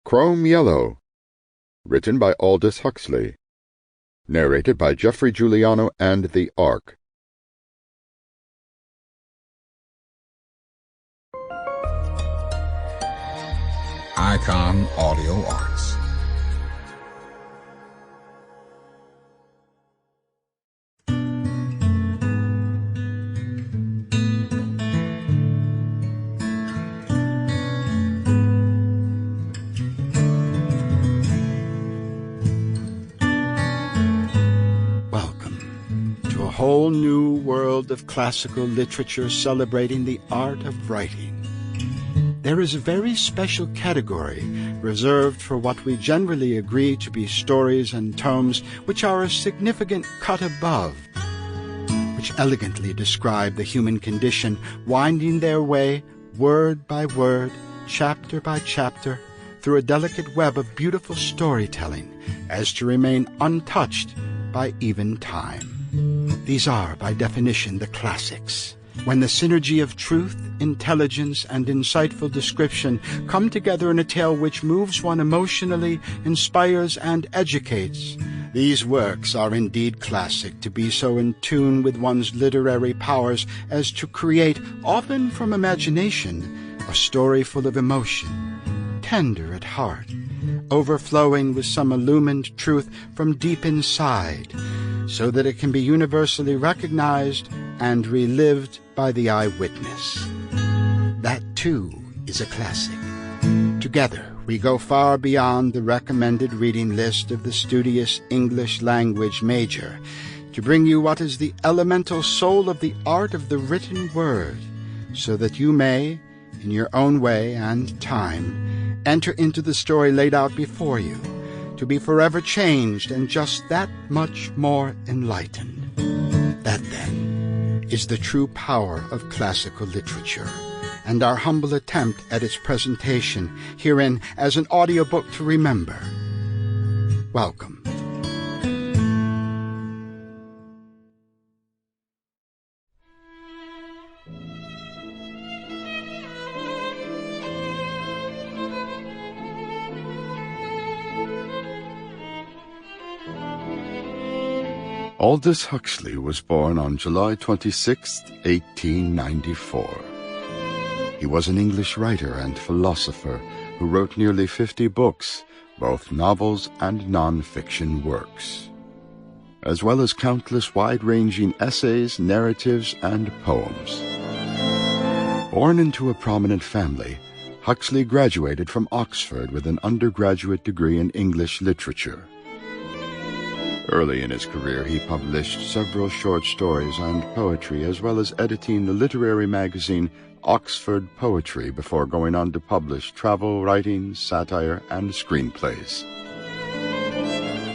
Crome Yellow, written by Aldous Huxley, narrated by Geoffrey Giuliano and the Ark. Icon Audio Arts. Welcome to a whole new world of classical literature celebrating the art of writing. There is a very special category reserved for what we generally agree to be stories and tomes which are a significant cut above, which elegantly describe the human condition, winding their way, word by word, chapter by chapter, through a delicate web of beautiful storytelling, as to remain untouched by even time. These are, by definition, the classics, when the synergy of truth, intelligence, and insightful description come together in a tale which moves one emotionally, inspires, and educates. These works are indeed classic, to be so in tune with one's literary powers as to create, often from imagination, a story full of emotion, tender at heart, overflowing with some illumined truth from deep inside, so that it can be universally recognized and relived by the eyewitness. That, too, is a classic. Together, we go far beyond the recommended reading list of the studious English language major to bring you what is the elemental soul of the art of the written word, so that you may, in your own way and time, enter into the story laid out before you, to be forever changed and just that much more enlightened. That, then, is the true power of classical literature, and our humble attempt at its presentation herein as an audiobook to remember. Welcome. Aldous Huxley was born on July 26, 1894. He was an English writer and philosopher who wrote nearly 50 books, both novels and non-fiction works, as well as countless wide-ranging essays, narratives, and poems. Born into a prominent family, Huxley graduated from Oxford with an undergraduate degree in English literature. Early in his career, he published several short stories and poetry, as well as editing the literary magazine Oxford Poetry before going on to publish travel writings, satire, and screenplays.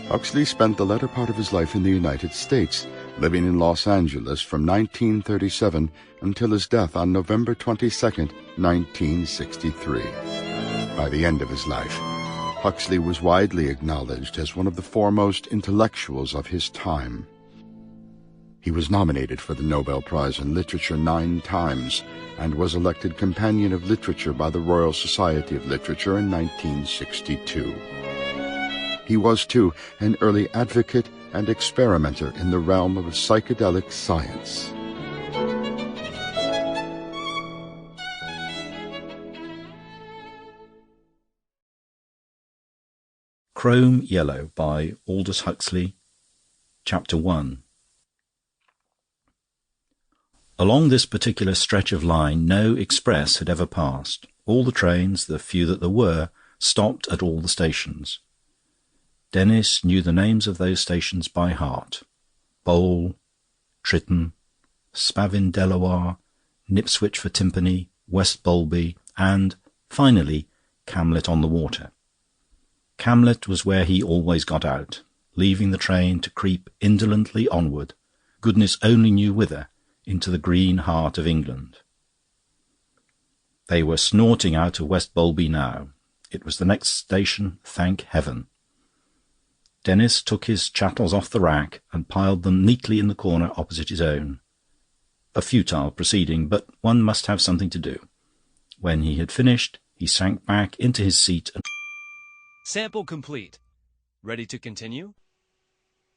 Huxley spent the latter part of his life in the United States, living in Los Angeles from 1937 until his death on November 22, 1963. By the end of his life, Huxley was widely acknowledged as one of the foremost intellectuals of his time. He was nominated for the Nobel Prize in Literature 9 times and was elected Companion of Literature by the Royal Society of Literature in 1962. He was, too, an early advocate and experimenter in the realm of psychedelic science. Crome Yellow by Aldous Huxley, Chapter 1. Along this particular stretch of line no express had ever passed. All the trains, the few that there were, stopped at all the stations. Denis knew the names of those stations by heart: Bowl, Tritton, Spavin Delaware, Nipswich for Timpany, West Bolby, and, finally, Camlet on the Water. Camlet was where he always got out, leaving the train to creep indolently onward, goodness only knew whither, into the green heart of England. They were snorting out of West Bolby now. It was the next station, thank heaven. Denis took his chattels off the rack and piled them neatly in the corner opposite his own. A futile proceeding, but one must have something to do. When he had finished, he sank back into his seat and Sample complete. Ready to continue?